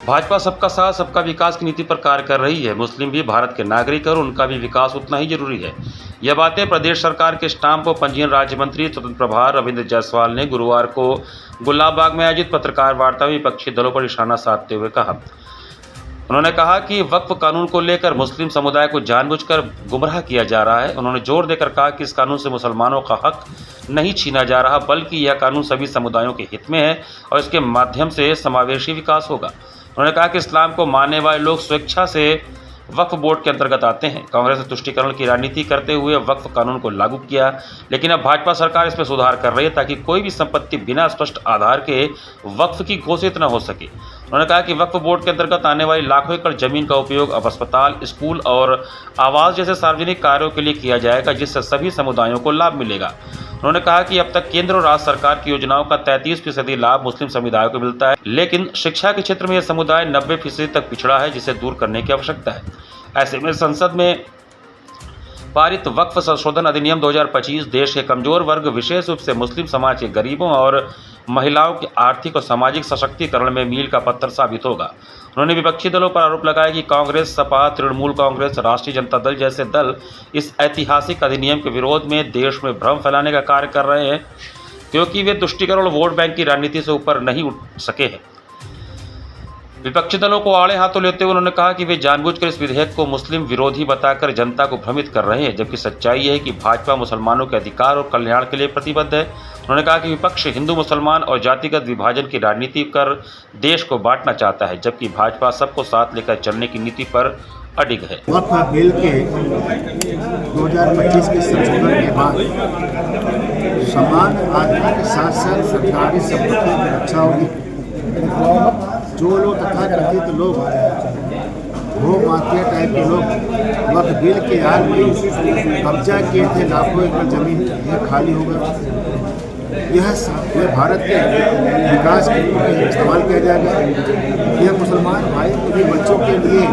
भाजपा सबका साथ सबका विकास की नीति पर कार्य कर रही है। मुस्लिम भी भारत के नागरिक हैं और उनका भी विकास उतना ही जरूरी है। यह बातें प्रदेश सरकार के स्टाम्प व पंजीयन राज्य मंत्री स्वतंत्र प्रभार रविंद्र जायसवाल ने गुरुवार को गुलाबबाग में आयोजित पत्रकार वार्ता में विपक्षी दलों पर निशाना साधते हुए कहा। उन्होंने कहा कि वक्फ कानून को लेकर मुस्लिम समुदाय को जानबूझकर गुमराह किया जा रहा है। उन्होंने जोर देकर कहा कि इस कानून से मुसलमानों का हक नहीं छीना जा रहा, बल्कि यह कानून सभी समुदायों के हित में है और इसके माध्यम से समावेशी विकास होगा। उन्होंने कहा कि इस्लाम को मानने वाले लोग स्वेच्छा से वक्फ बोर्ड के अंतर्गत आते हैं। कांग्रेस ने तुष्टीकरण की राजनीति करते हुए वक्फ कानून को लागू किया, लेकिन अब भाजपा सरकार इसमें सुधार कर रही है ताकि कोई भी संपत्ति बिना स्पष्ट आधार के वक्फ की घोषित न हो सके। उन्होंने कहा कि वक्फ बोर्ड के अंतर्गत आने वाली लाखों एकड़ जमीन का उपयोग अब अस्पताल, स्कूल और आवास जैसे सार्वजनिक कार्यों के लिए किया जाएगा, जिससे सभी समुदायों को लाभ मिलेगा। उन्होंने कहा कि अब तक केंद्र और राज्य सरकार की योजनाओं का 33% लाभ मुस्लिम समुदायों को मिलता है, लेकिन शिक्षा के क्षेत्र में यह समुदाय 90% तक पिछड़ा है, जिसे दूर करने की आवश्यकता है। ऐसे में संसद में पारित वक्फ संशोधन अधिनियम 2025 देश के कमजोर वर्ग, विशेष रूप से मुस्लिम समाज के गरीबों और महिलाओं के आर्थिक और सामाजिक सशक्तिकरण में मील का पत्थर साबित होगा। उन्होंने विपक्षी दलों पर आरोप लगाया कि कांग्रेस, सपा, तृणमूल कांग्रेस, राष्ट्रीय जनता दल जैसे दल इस ऐतिहासिक अधिनियम के विरोध में देश में भ्रम फैलाने का कार्य कर रहे हैं, क्योंकि वे तुष्टीकरण और वोट बैंक की राजनीति से ऊपर नहीं उठ सके हैं। विपक्षी दलों को आड़े हाथों लेते हुए उन्होंने कहा कि वे जानबूझकर इस विधेयक को मुस्लिम विरोधी बताकर जनता को भ्रमित कर रहे हैं, जबकि सच्चाई यह है कि भाजपा मुसलमानों के अधिकार और कल्याण के लिए प्रतिबद्ध है। उन्होंने कहा कि विपक्ष हिंदू, मुसलमान और जातिगत विभाजन की राजनीति कर देश को बांटना चाहता है, जबकि भाजपा सबको साथ लेकर चलने की नीति पर अडिग है। वक्फ बिल के 2025 के संशोधन के बाद समान आदमी के साथ साथ सरकारी संपत्ति की रक्षा होगी। जो लोग तथाकथित लोग भू माफिया टाइप के लोग वक्फ बिल के आड़ में कब्जा किए थे लाखों एकड़ जमीन, यह खाली होगा। यह भारत के विकास के लिए इस्तेमाल किया जाएगा। यह मुसलमान भाई के बच्चों के लिए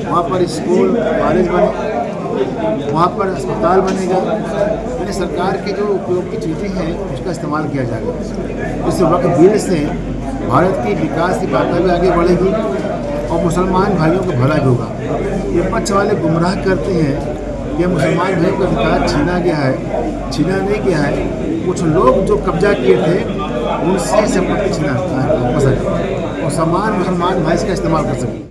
वहाँ पर स्कूल, कॉलेज बने, वहाँ पर अस्पताल बनेगा। यानी सरकार के जो उपयोग की चीज़ें हैं उसका इस्तेमाल किया जाएगा। इस वक्फ बिल से भारत की विकास की बातें भी आगे बढ़ेगी और मुसलमान भाइयों को भला भी होगा। ये पक्ष वाले गुमराह करते हैं कि मुसलमान भाइयों का अधिकार छीना गया है, छीना नहीं गया है। कुछ लोग जो कब्जा किए थे उनसे संपत्ति छीना और समान मुसलमान भाई इसका इस्तेमाल कर सकें।